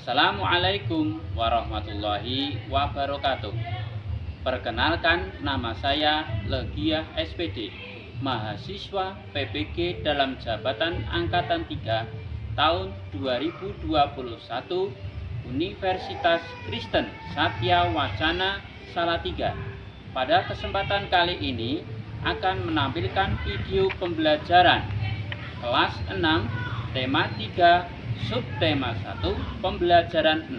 Assalamualaikum warahmatullahi wabarakatuh. Perkenalkan, nama saya Legia SPD, mahasiswa PPG dalam jabatan Angkatan 3 tahun 2021 Universitas Kristen Satya Wacana Salatiga. Pada kesempatan kali ini akan menampilkan video pembelajaran kelas 6 tema 3 subtema 1 pembelajaran 6.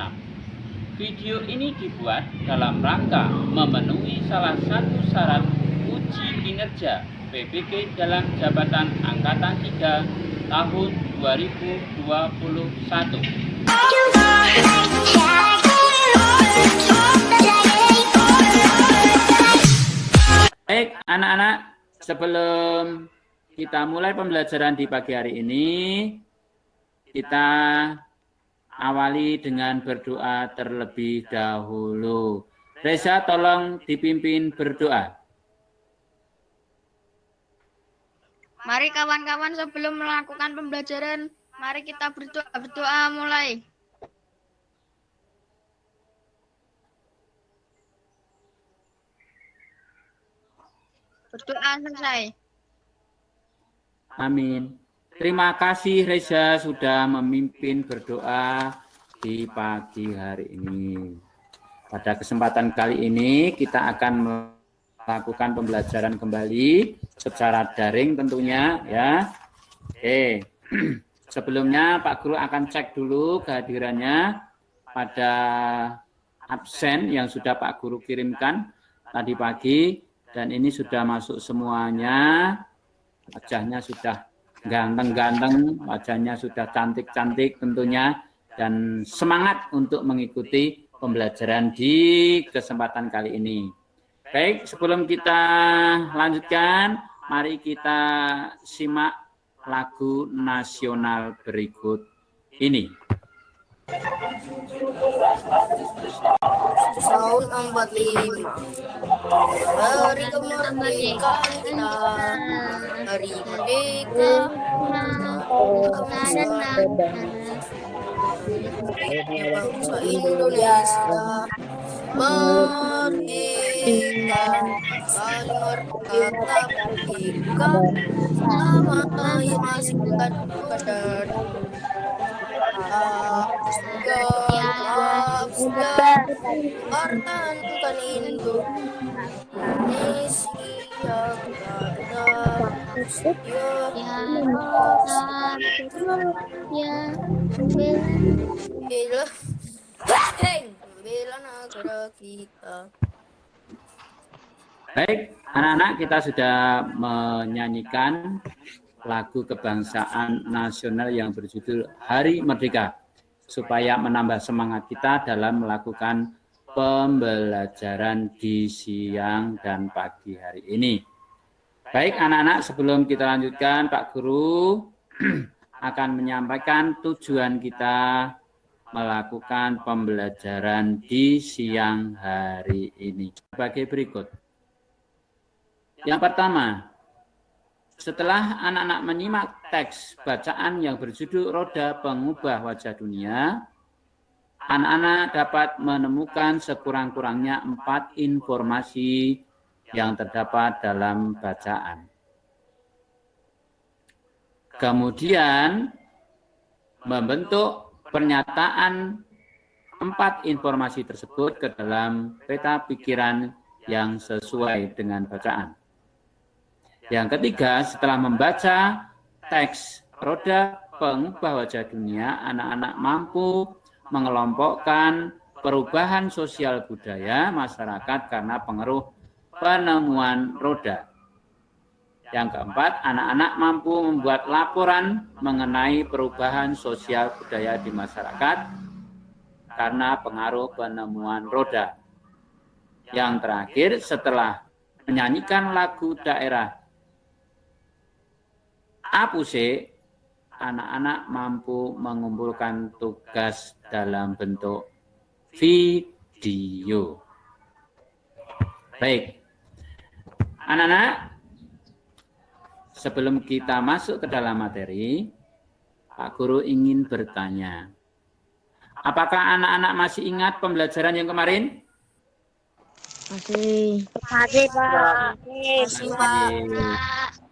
Video ini dibuat dalam rangka memenuhi salah satu syarat uji kinerja PPG dalam jabatan Angkatan 3 tahun 2021. Baik anak-anak, sebelum kita mulai pembelajaran di pagi hari ini, kita awali dengan berdoa terlebih dahulu. Reza, tolong dipimpin berdoa. Mari kawan-kawan, sebelum melakukan pembelajaran, mari kita berdoa mulai. Berdoa selesai. Amin. Terima kasih Reza sudah memimpin berdoa di pagi hari ini. Pada kesempatan kali ini kita akan melakukan pembelajaran kembali secara daring tentunya ya. Oke. Sebelumnya Pak Guru akan cek dulu kehadirannya pada absen yang sudah Pak Guru kirimkan tadi pagi, dan ini sudah masuk semuanya. Wajahnya sudah ganteng-ganteng, wajahnya sudah cantik-cantik tentunya, dan semangat untuk mengikuti pembelajaran di kesempatan kali ini. Baik, sebelum kita lanjutkan, mari kita simak lagu nasional berikut ini. Tahun 45 hari kemerdekaan kita, hari merdeka bangsa Indonesia, merdeka saling berkata merdeka, sama yang masingkan pada sudah pertahankan Indonesia bela negara kita. Baik, anak-anak, kita sudah menyanyikan lagu kebangsaan nasional yang berjudul Hari Merdeka, supaya menambah semangat kita dalam melakukan pembelajaran di siang dan pagi hari ini. Baik anak-anak, sebelum kita lanjutkan, Pak Guru akan menyampaikan tujuan kita melakukan pembelajaran di siang hari ini sebagai berikut. Yang pertama, setelah anak-anak menyimak teks bacaan yang berjudul Roda Pengubah Wajah Dunia, anak-anak dapat menemukan sekurang-kurangnya 4 informasi yang terdapat dalam bacaan. Kemudian membentuk pernyataan 4 informasi tersebut ke dalam peta pikiran yang sesuai dengan bacaan. Yang ketiga, setelah membaca teks Roda Pengubah Wajah Dunia, anak-anak mampu mengelompokkan perubahan sosial budaya masyarakat karena pengaruh penemuan roda. Yang keempat, anak-anak mampu membuat laporan mengenai perubahan sosial budaya di masyarakat karena pengaruh penemuan roda. Yang terakhir, setelah menyanyikan lagu daerah Apuse, anak-anak mampu mengumpulkan tugas dalam bentuk video. Baik, anak-anak, sebelum kita masuk ke dalam materi, Pak Guru ingin bertanya, apakah anak-anak masih ingat pembelajaran yang kemarin? Masih. Masih, Pak.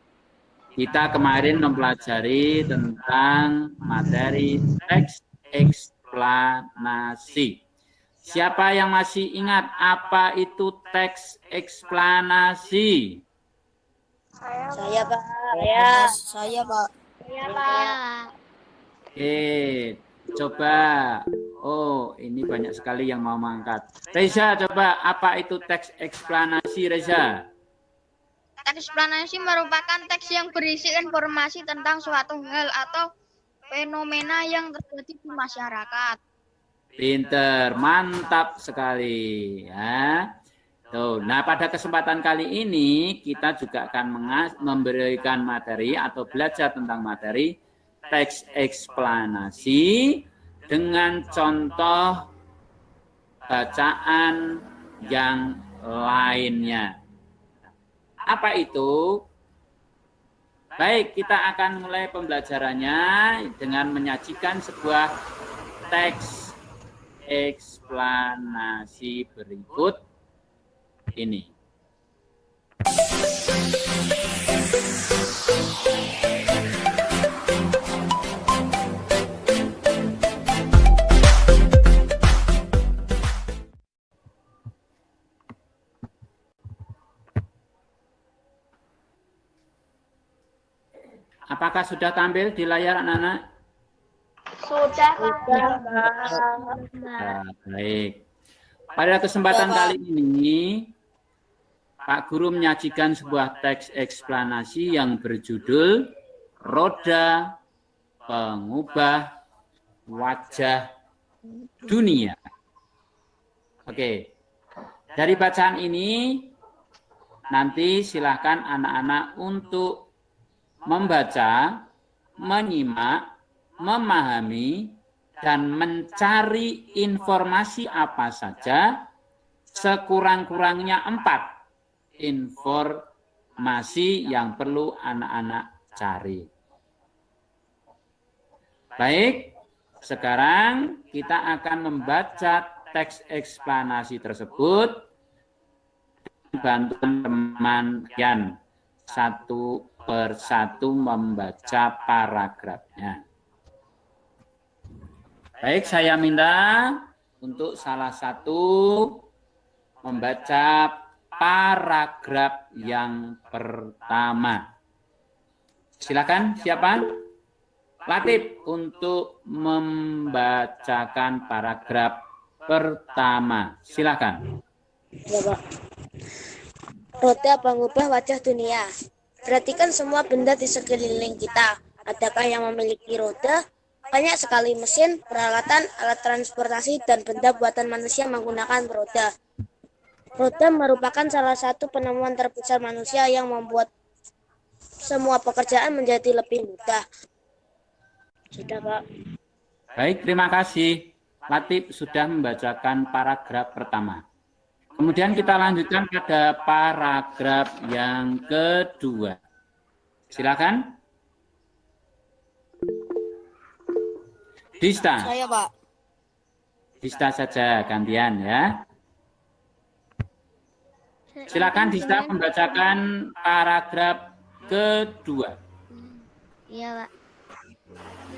Kita kemarin mempelajari tentang materi teks eksplanasi. Siapa yang masih ingat apa itu teks eksplanasi? Saya, Pak. Saya, Pak. Oke, coba. Oh, ini banyak sekali yang mau mengangkat. Reza, coba apa itu teks eksplanasi, Reza? Teks eksplanasi merupakan teks yang berisi informasi tentang suatu hal atau fenomena yang terjadi di masyarakat. Pinter, mantap sekali. Ya. Tuh, nah, pada kesempatan kali ini kita juga akan memberikan materi atau belajar tentang materi teks eksplanasi dengan contoh bacaan yang lainnya. Apa itu? Baik, kita akan mulai pembelajarannya dengan menyajikan sebuah teks eksplanasi berikut ini. Apakah sudah tampil di layar anak-anak? Sudah, Nah, baik. Pada kesempatan kali ini, Pak Guru menyajikan sebuah teks eksplanasi yang berjudul Roda Pengubah Wajah Dunia. Oke. Dari bacaan ini, nanti silakan anak-anak untuk membaca, menyimak, memahami, dan mencari informasi apa saja, sekurang-kurangnya 4 informasi yang perlu anak-anak cari. Baik, sekarang kita akan membaca teks eksplanasi tersebut dengan bantuan teman kalian satu persatu membaca paragrafnya. Baik, saya minta untuk salah satu membaca paragraf yang pertama. Silakan, siapa? Latif untuk membacakan paragraf pertama. Silakan. Ya, Pak. Roda pengubah wajah dunia. Perhatikan semua benda di sekeliling kita. Adakah yang memiliki roda? Banyak sekali mesin, peralatan, alat transportasi, dan benda buatan manusia menggunakan roda. Roda merupakan salah satu penemuan terbesar manusia yang membuat semua pekerjaan menjadi lebih mudah. Sudah, Pak. Baik, terima kasih. Latif sudah membacakan paragraf pertama. Kemudian kita lanjutkan pada paragraf yang kedua. Silakan. Dista. Saya, Pak. Dista saja gantian ya. Silakan Dista membacakan paragraf kedua. Iya, Pak.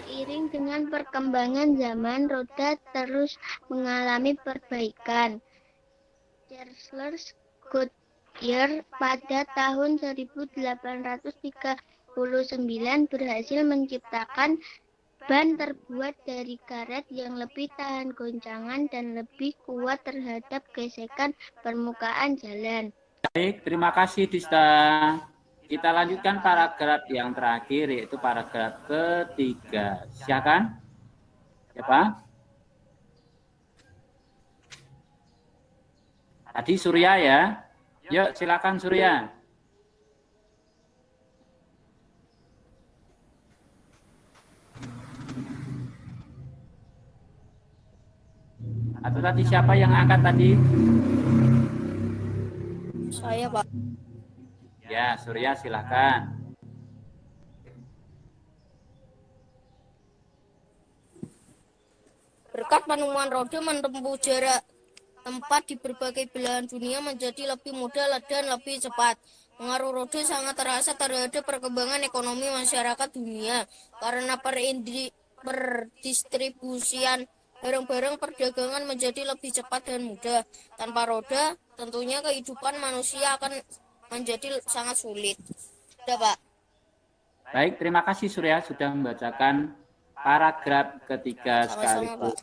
Seiring dengan perkembangan zaman, roda terus mengalami perbaikan. Charles Goodyear pada tahun 1839 berhasil menciptakan ban terbuat dari karet yang lebih tahan goncangan dan lebih kuat terhadap gesekan permukaan jalan. Baik, terima kasih Dista. Kita lanjutkan paragraf yang terakhir, yaitu paragraf ketiga. Silakan. Siapa? Tadi Surya ya. Yuk, silakan Surya. Atau tadi siapa yang angkat tadi? Saya, Pak. Ya, Surya silakan. Berkat penemuan roda menempuh jarak tempat di berbagai belahan dunia menjadi lebih mudah dan lebih cepat. Pengaruh roda sangat terasa terhadap perkembangan ekonomi masyarakat dunia karena perdistribusian barang-barang perdagangan menjadi lebih cepat dan mudah. Tanpa roda, tentunya kehidupan manusia akan menjadi sangat sulit. Sudah, Pak. Baik, terima kasih Surya sudah membacakan paragraf ketiga sekaligus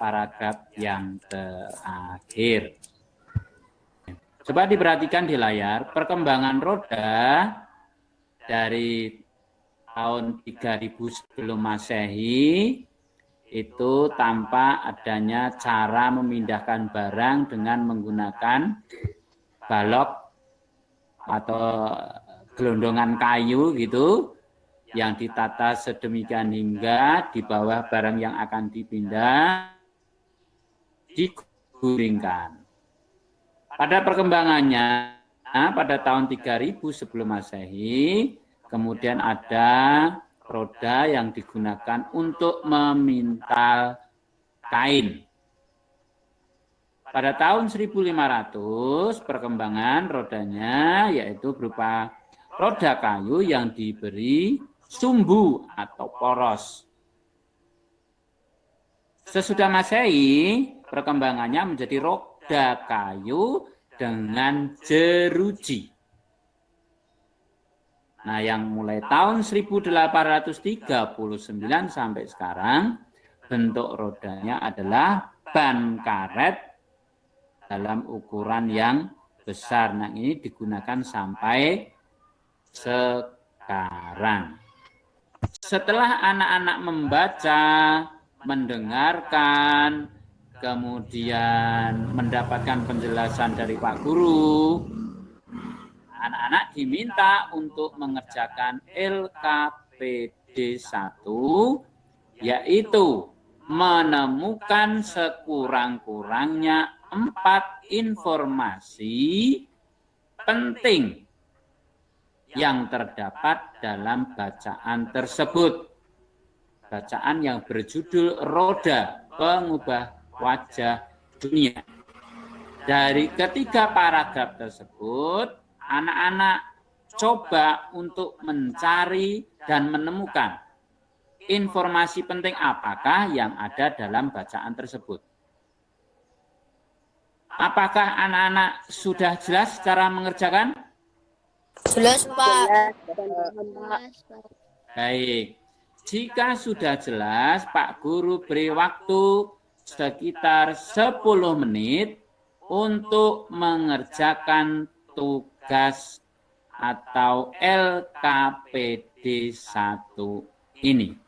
paragraf yang terakhir. Coba diperhatikan di layar, perkembangan roda dari tahun 3000 sebelum Masehi itu tanpa adanya cara memindahkan barang dengan menggunakan balok atau gelondongan kayu gitu yang ditata sedemikian hingga di bawah barang yang akan dipindah diguringkan. Pada perkembangannya pada tahun 3000 sebelum Masehi kemudian ada roda yang digunakan untuk memintal kain. Pada tahun 1500 perkembangan rodanya yaitu berupa roda kayu yang diberi sumbu atau poros. Sesudah Masehi perkembangannya menjadi roda kayu dengan jeruji. Nah, yang mulai tahun 1839 sampai sekarang bentuk rodanya adalah ban karet dalam ukuran yang besar. Nah, ini digunakan sampai sekarang. Setelah anak-anak membaca, mendengarkan, kemudian mendapatkan penjelasan dari Pak Guru, anak-anak diminta untuk mengerjakan LKPD 1, yaitu menemukan sekurang-kurangnya 4 informasi penting yang terdapat dalam bacaan tersebut. Bacaan yang berjudul Roda Pengubah Wajah Dunia. Dari ketiga paragraf tersebut, anak-anak coba untuk mencari dan menemukan informasi penting apakah yang ada dalam bacaan tersebut. Apakah anak-anak sudah jelas cara mengerjakan? Jelas, Pak. Baik. Jika sudah jelas, Pak Guru beri waktu sekitar 10 menit untuk mengerjakan tugas atau LKPD 1 ini.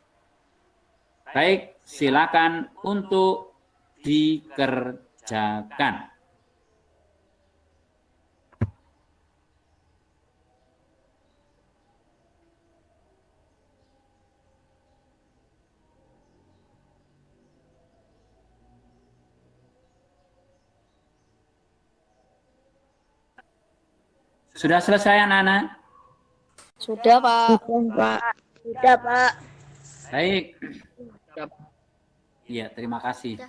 Baik, silakan untuk dikerjakan. Sudah selesai anak-anak? Sudah, Pak. Sudah, Pak. Baik. Iya, terima kasih.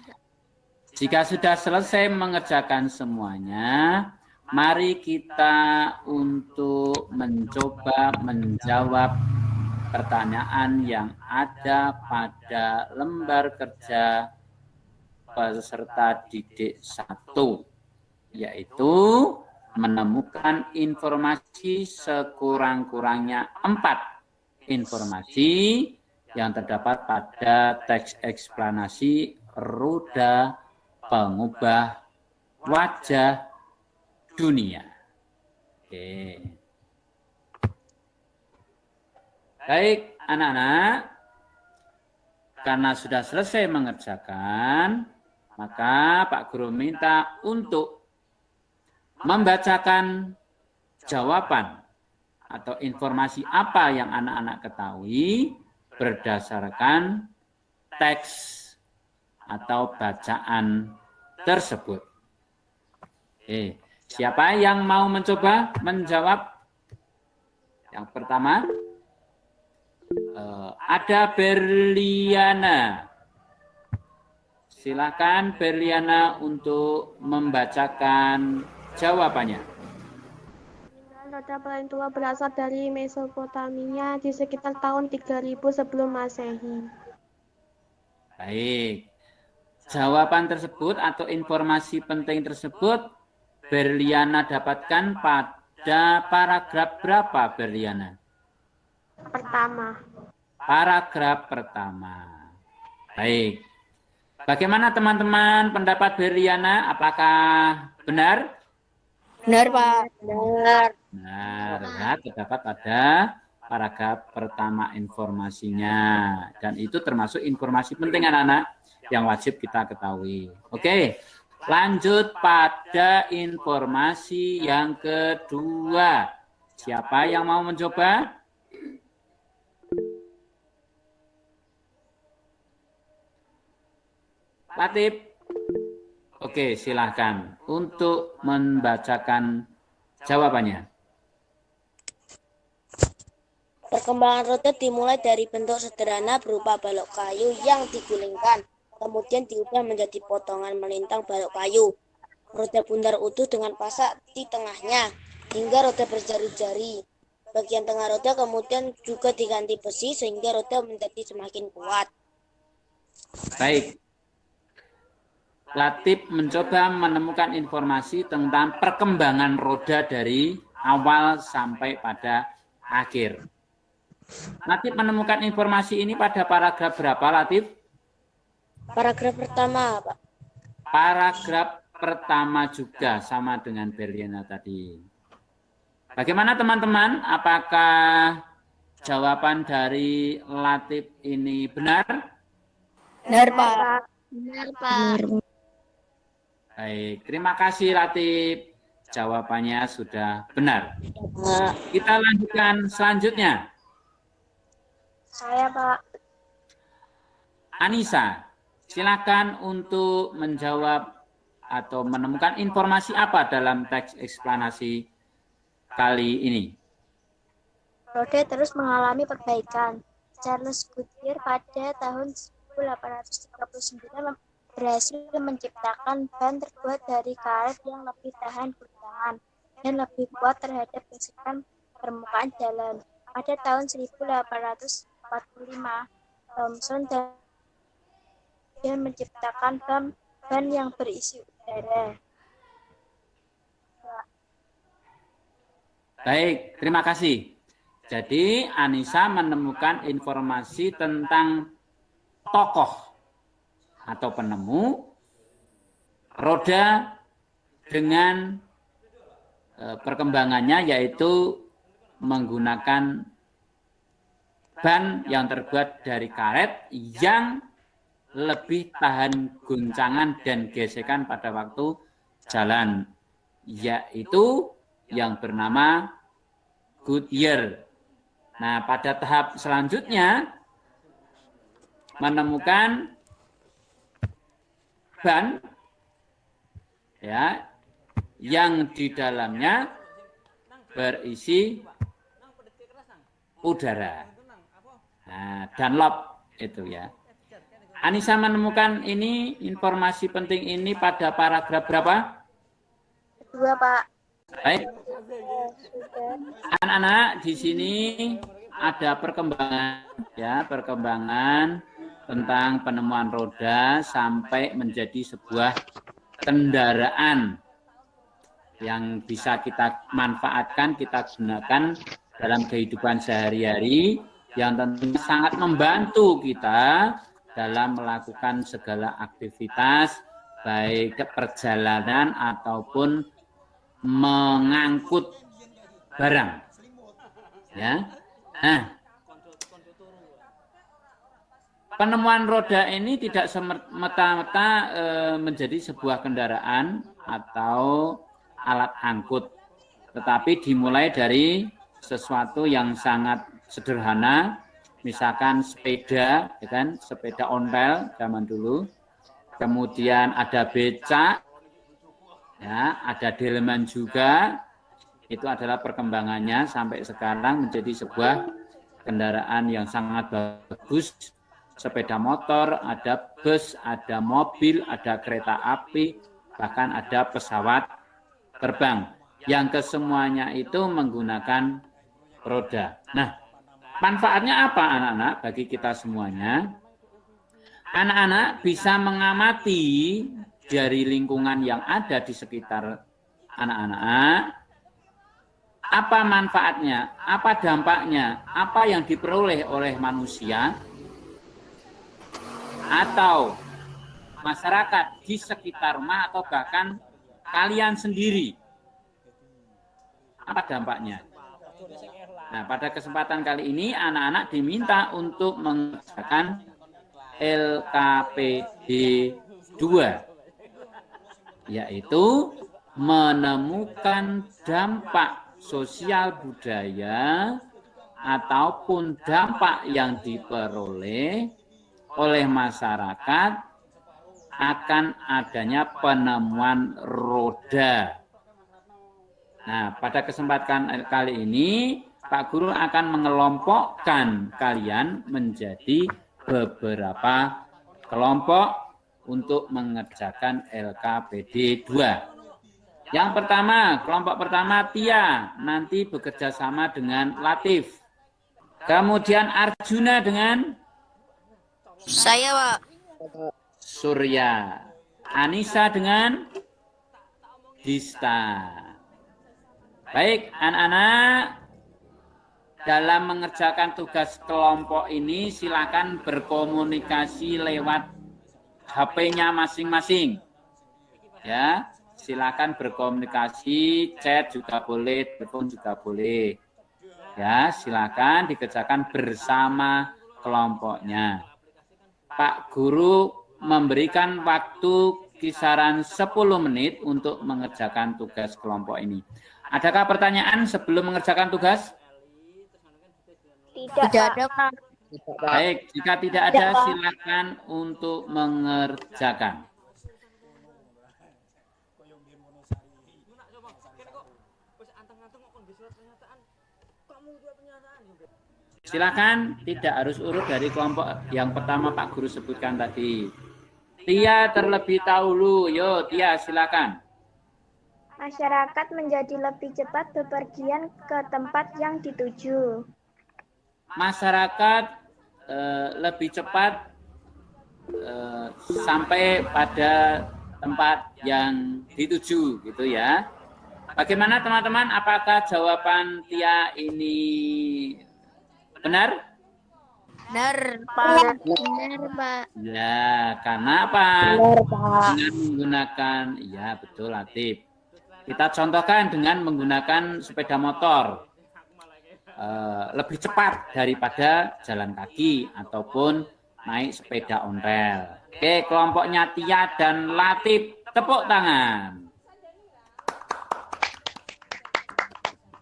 Jika sudah selesai mengerjakan semuanya, mari kita untuk mencoba menjawab pertanyaan yang ada pada lembar kerja peserta didik 1, yaitu menemukan informasi sekurang-kurangnya 4 informasi yang terdapat pada teks eksplanasi roda pengubah wajah dunia. Oke. Baik, anak-anak, karena sudah selesai mengerjakan, maka Pak Guru minta untuk membacakan jawaban atau informasi apa yang anak-anak ketahui berdasarkan teks atau bacaan tersebut. Oke, siapa yang mau mencoba menjawab? Yang pertama, ada Berliana. Silakan Berliana untuk membacakan jawabannya. Roda paling tua berasal dari Mesopotamia di sekitar tahun 3000 sebelum Masehi. Baik. Jawaban tersebut atau informasi penting tersebut Berliana dapatkan pada paragraf berapa, Berliana? Pertama. Paragraf pertama. Baik. Bagaimana teman-teman pendapat Berliana? Apakah benar? Benar, Pak. Benar. Benar, ya, terdapat pada paragraf pertama informasinya. Dan itu termasuk informasi penting anak-anak yang wajib kita ketahui. Oke, lanjut pada informasi yang kedua. Siapa yang mau mencoba? Latif. Oke, silahkan untuk membacakan jawabannya. Perkembangan roda dimulai dari bentuk sederhana berupa balok kayu yang digulingkan, kemudian diubah menjadi potongan melintang balok kayu. Roda bundar utuh dengan pasak di tengahnya, hingga roda berjari-jari. Bagian tengah roda kemudian juga diganti besi sehingga roda menjadi semakin kuat. Baik. Latif mencoba menemukan informasi tentang perkembangan roda dari awal sampai pada akhir. Latif menemukan informasi ini pada paragraf berapa, Latif? Paragraf pertama, Pak. Paragraf pertama juga sama dengan Berliana tadi. Bagaimana teman-teman? Apakah jawaban dari Latif ini benar? Benar, Pak. Benar, Pak. Baik, terima kasih Latif. Jawabannya sudah benar. Kita lanjutkan selanjutnya. Saya, Pak. Anissa, silakan untuk menjawab atau menemukan informasi apa dalam teks eksplanasi kali ini. Roda terus mengalami perbaikan. Charles Goodyear pada tahun 1839 berhasil menciptakan ban terbuat dari karet yang lebih tahan goncangan dan lebih kuat terhadap gesekan permukaan jalan. Pada tahun 1845, Thomson dan menciptakan ban yang berisi udara. Baik, terima kasih. Jadi Anissa menemukan informasi tentang tokoh atau penemu roda dengan perkembangannya yaitu menggunakan ban yang terbuat dari karet yang lebih tahan guncangan dan gesekan pada waktu jalan, yaitu yang bernama Goodyear. Nah, pada tahap selanjutnya menemukan ban ya yang di dalamnya berisi udara. Nah, Dunlop itu ya. Anissa menemukan ini informasi penting ini pada paragraf berapa? 2, Pak. Baik. Anak-anak, di sini ada perkembangan ya, perkembangan tentang penemuan roda sampai menjadi sebuah kendaraan yang bisa kita manfaatkan, kita gunakan dalam kehidupan sehari-hari, yang tentunya sangat membantu kita dalam melakukan segala aktivitas, baik perjalanan ataupun mengangkut barang. Ya. Nah, penemuan roda ini tidak semata-mata menjadi sebuah kendaraan atau alat angkut, tetapi dimulai dari sesuatu yang sangat sederhana, misalkan sepeda, ya kan, sepeda ontel zaman dulu, kemudian ada becak, ya, ada delman juga. Itu adalah perkembangannya sampai sekarang menjadi sebuah kendaraan yang sangat bagus. Sepeda motor, ada bus, ada mobil, ada kereta api, bahkan ada pesawat terbang. Yang kesemuanya itu menggunakan roda. Nah, manfaatnya apa anak-anak bagi kita semuanya? Anak-anak bisa mengamati dari lingkungan yang ada di sekitar anak-anak. Apa manfaatnya? Apa dampaknya? Apa yang diperoleh oleh manusia atau masyarakat di sekitar rumah atau bahkan kalian sendiri? Apa dampaknya? Nah, pada kesempatan kali ini anak-anak diminta untuk mengerjakan LKPD 2, yaitu menemukan dampak sosial budaya ataupun dampak yang diperoleh oleh masyarakat akan adanya penemuan roda. Nah, pada kesempatan kali ini Pak Guru akan mengelompokkan kalian menjadi beberapa kelompok untuk mengerjakan LKPD 2. Yang pertama, kelompok pertama Tia, nanti bekerja sama dengan Latif. Kemudian Arjuna dengan Saya, Pak. Surya. Anissa dengan Dista. Baik, anak-anak, dalam mengerjakan tugas kelompok ini silakan berkomunikasi lewat HP-nya masing-masing. Ya. Silakan berkomunikasi, chat juga boleh, telepon juga boleh. Ya, silakan dikerjakan bersama kelompoknya. Pak Guru memberikan waktu kisaran 10 menit untuk mengerjakan tugas kelompok ini. Adakah pertanyaan sebelum mengerjakan tugas? Tidak ada, Pak. Baik, jika tidak ada silakan untuk mengerjakan. Silakan, tidak harus urut dari kelompok yang pertama Pak Guru sebutkan tadi. Tia terlebih dahulu, yo Tia silakan. Masyarakat menjadi lebih cepat bepergian ke tempat yang dituju. Masyarakat lebih cepat sampai pada tempat yang dituju, gitu ya. Bagaimana teman-teman? Apakah jawaban Tia ini benar? Benar, Pak. Benar, Pak. Ya, karena apa? Benar, Pak. Dengan menggunakan, ya betul Latif. Kita contohkan dengan menggunakan sepeda motor. Lebih cepat daripada jalan kaki ataupun naik sepeda ontel. Oke, kelompoknya Tia dan Latif, tepuk tangan.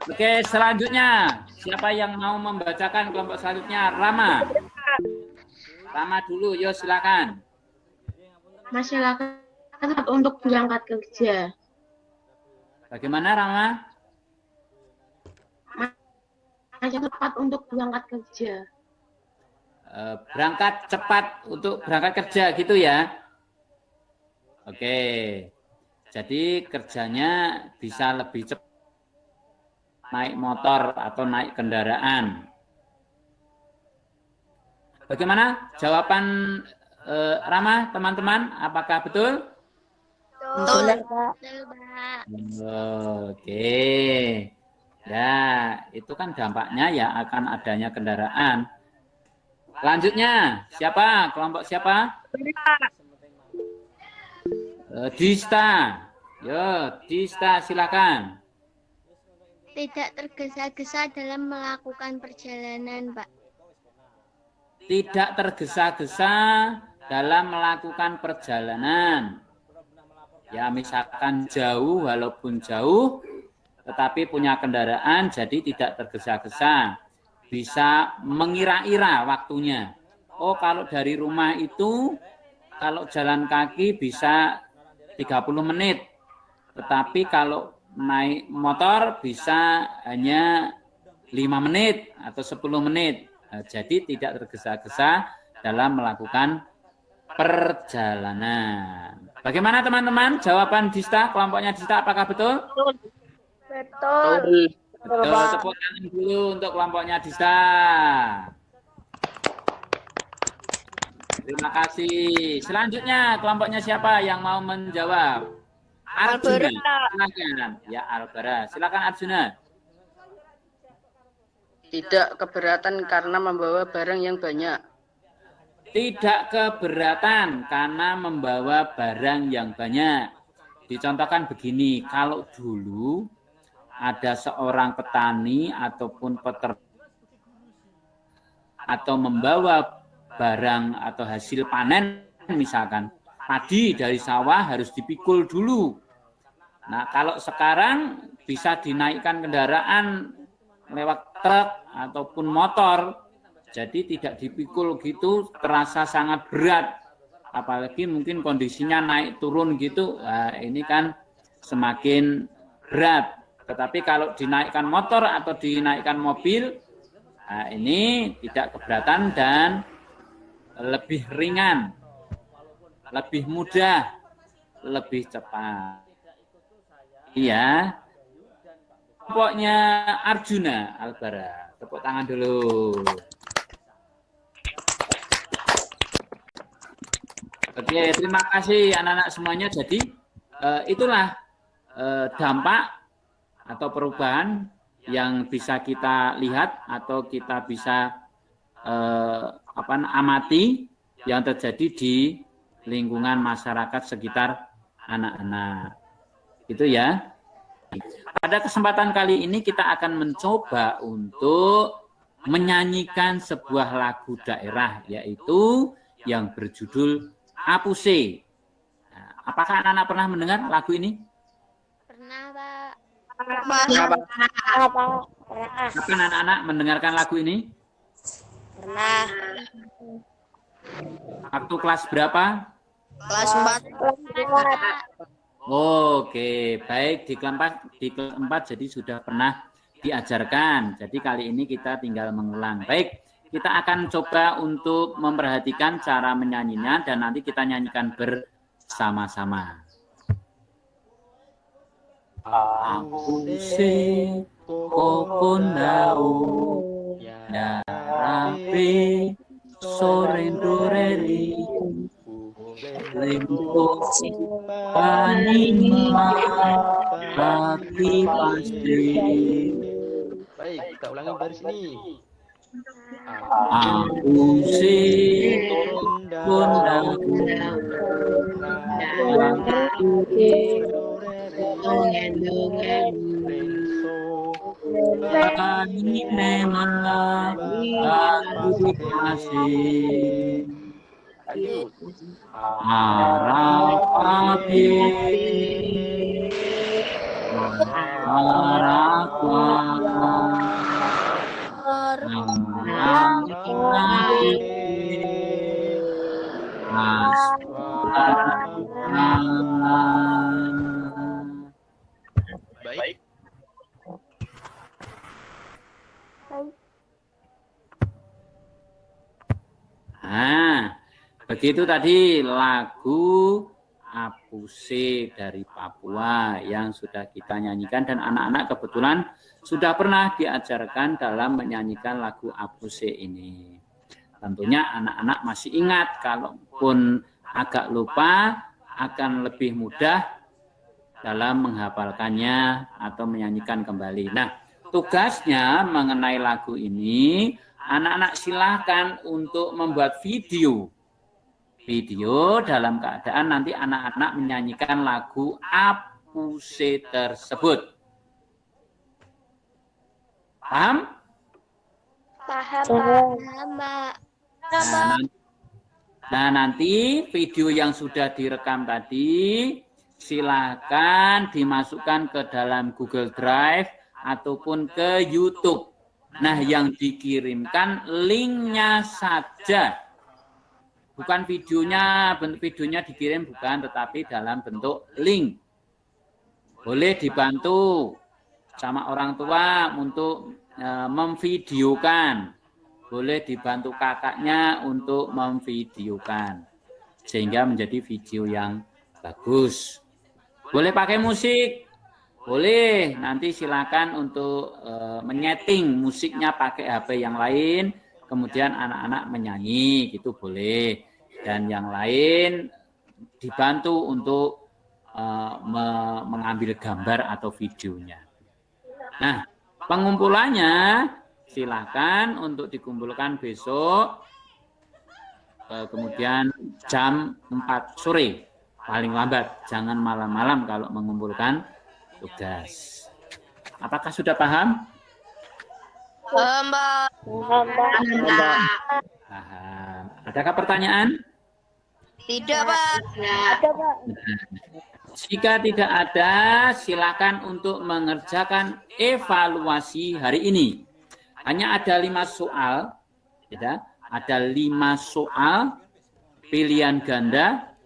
Oke, selanjutnya siapa yang mau membacakan kelompok selanjutnya? Rama. Rama dulu, yo silakan. Masyarakat untuk berangkat kerja. Bagaimana Rama? cepat untuk berangkat kerja. Berangkat cepat untuk berangkat kerja gitu ya. Oke. Jadi kerjanya bisa lebih cepat naik motor atau naik kendaraan. Bagaimana jawaban Rama, teman-teman? Apakah betul? Betul. Betul, Pak. Oke. Ya, itu kan dampaknya ya akan adanya kendaraan. Selanjutnya, siapa? Kelompok siapa? Dista. Yo, Dista silakan. Tidak tergesa-gesa dalam melakukan perjalanan, Pak. Tidak tergesa-gesa dalam melakukan perjalanan. Ya, misalkan jauh, walaupun jauh, tetapi punya kendaraan, jadi tidak tergesa-gesa. Bisa mengira-ira waktunya. Oh, kalau dari rumah itu, kalau jalan kaki bisa 30 menit. Tetapi kalau naik motor bisa hanya 5 menit atau 10 menit. Jadi tidak tergesa-gesa dalam melakukan perjalanan. Bagaimana teman-teman? Jawaban Dista, kelompoknya Dista, apakah betul? Betul. Betul, tepuk tangan dulu untuk kelompoknya Dista. Terima kasih. Selanjutnya kelompoknya siapa yang mau menjawab? Arjuna. Silakan. Ya, Albara. Silakan Arjuna. Tidak keberatan karena membawa barang yang banyak. Tidak keberatan karena membawa barang yang banyak. Dicontohkan begini, kalau dulu ada seorang petani ataupun peternak atau membawa barang atau hasil panen, misalkan padi dari sawah harus dipikul dulu. Nah, kalau sekarang bisa dinaikkan kendaraan lewat truk ataupun motor, jadi tidak dipikul gitu, terasa sangat berat. Apalagi mungkin kondisinya naik turun gitu, nah, ini kan semakin berat. Tetapi kalau dinaikkan motor atau dinaikkan mobil, nah, ini tidak keberatan dan lebih ringan, lebih mudah, lebih cepat. Iya. Kelompoknya Arjuna, Albara. Tepuk tangan dulu. Oke, terima kasih anak-anak semuanya. Jadi itulah dampak atau perubahan yang bisa kita lihat atau kita bisa amati yang terjadi di lingkungan masyarakat sekitar anak-anak. Itu ya. Pada kesempatan kali ini kita akan mencoba untuk menyanyikan sebuah lagu daerah, yaitu yang berjudul Apuse. Nah, apakah anak-anak pernah mendengar lagu ini? Pernah, Pak. Kapan anak-anak mendengarkan lagu ini? Pernah. Waktu kelas berapa? Kelas 4. Oke, baik, di kelas 4 jadi sudah pernah diajarkan. Jadi kali ini kita tinggal mengulang. Baik, kita akan coba untuk memperhatikan cara menyanyinya dan nanti kita nyanyikan bersama-sama. Apuse kokondau narape sorendoreri limpo panima bagi pasti. Baik, kita ulangi dari sini. Apuse kokondau anime malah bagi kasih harapapi Baik. Baik. Begitu tadi lagu Apuse dari Papua yang sudah kita nyanyikan dan anak-anak kebetulan sudah pernah diajarkan dalam menyanyikan lagu Apuse ini. Tentunya anak-anak masih ingat, kalaupun agak lupa akan lebih mudah dalam menghafalkannya atau menyanyikan kembali. Nah, tugasnya mengenai lagu ini, anak-anak silahkan untuk membuat video dalam keadaan nanti anak-anak menyanyikan lagu Apuse tersebut. Paham? Paham, Mbak. Nah, nanti video yang sudah direkam tadi silakan dimasukkan ke dalam Google Drive ataupun ke YouTube. Nah, yang dikirimkan linknya saja. Bukan videonya, bentuk videonya dikirim bukan, tetapi dalam bentuk link. Boleh dibantu sama orang tua untuk memvideokan. Boleh dibantu kakaknya untuk memvideokan. Sehingga menjadi video yang bagus. Boleh pakai musik. Boleh, nanti silakan untuk menyeting musiknya pakai HP yang lain. Kemudian anak-anak menyanyi, gitu boleh. Dan yang lain dibantu untuk mengambil gambar atau videonya. Nah, pengumpulannya silakan untuk dikumpulkan besok, kemudian jam 4 sore, paling lambat. Jangan malam-malam kalau mengumpulkan tugas. Apakah sudah paham? Mbak. Paham. Adakah pertanyaan? Tidak, Pak. Jika tidak ada, silakan untuk mengerjakan evaluasi hari ini. Hanya ada 5 soal, ya, ada 5 soal pilihan ganda.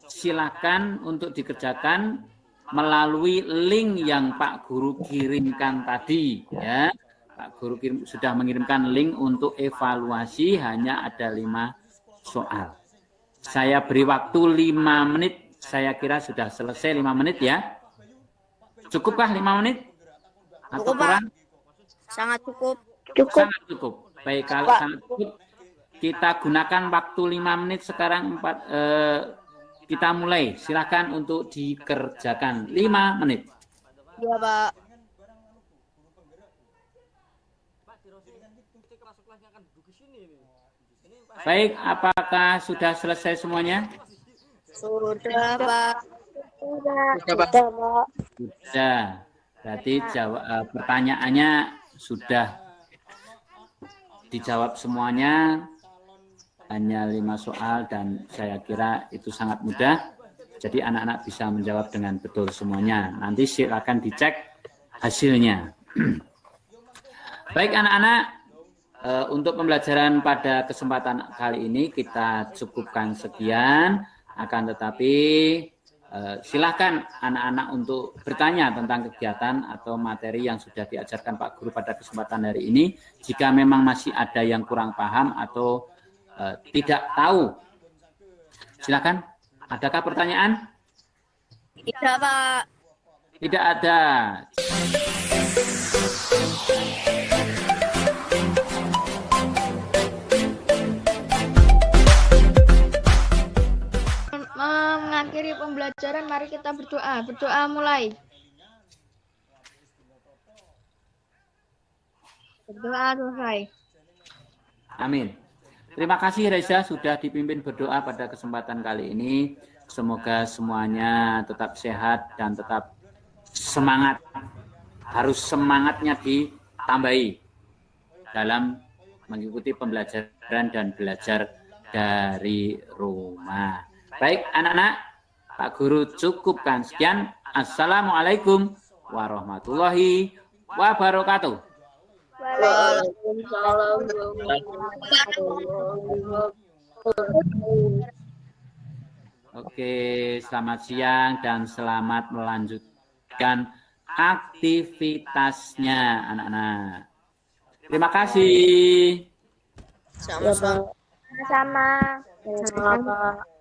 Silakan untuk dikerjakan melalui link yang Pak Guru kirimkan tadi, ya. Pak Guru sudah mengirimkan link untuk evaluasi, hanya ada 5 soal. Saya beri waktu 5 menit, saya kira sudah selesai 5 menit ya. Cukupkah 5 menit? Atau kurang? Sangat cukup. Sangat cukup. Baik, kalau sangat cukup, kita gunakan waktu 5 menit sekarang. Kita mulai. Silakan untuk dikerjakan 5 menit. Iya, Pak. Baik, apakah sudah selesai semuanya? Sudah, Pak. Sudah. Berarti pertanyaannya sudah dijawab semuanya. Hanya 5 soal dan saya kira itu sangat mudah. Jadi anak-anak bisa menjawab dengan betul semuanya. Nanti silakan dicek hasilnya. Baik anak-anak, untuk pembelajaran pada kesempatan kali ini kita cukupkan sekian. Akan tetapi silakan anak-anak untuk bertanya tentang kegiatan atau materi yang sudah diajarkan Pak Guru pada kesempatan hari ini. Jika memang masih ada yang kurang paham atau tidak tahu, silakan. Adakah pertanyaan? Tidak, Pak. Tidak ada. Mengakhiri pembelajaran, mari kita berdoa. Berdoa mulai. Berdoa selesai. Amin. Terima kasih Reza sudah dipimpin berdoa pada kesempatan kali ini. Semoga semuanya tetap sehat dan tetap semangat. Harus semangatnya ditambahi dalam mengikuti pembelajaran dan belajar dari rumah. Baik anak-anak, Pak Guru cukupkan sekian. Assalamualaikum warahmatullahi wabarakatuh. Waalaikumsalam. Oke, selamat siang dan selamat melanjutkan aktivitasnya anak-anak. Terima kasih. Sama-sama. Sama. Sama-sama, Pak.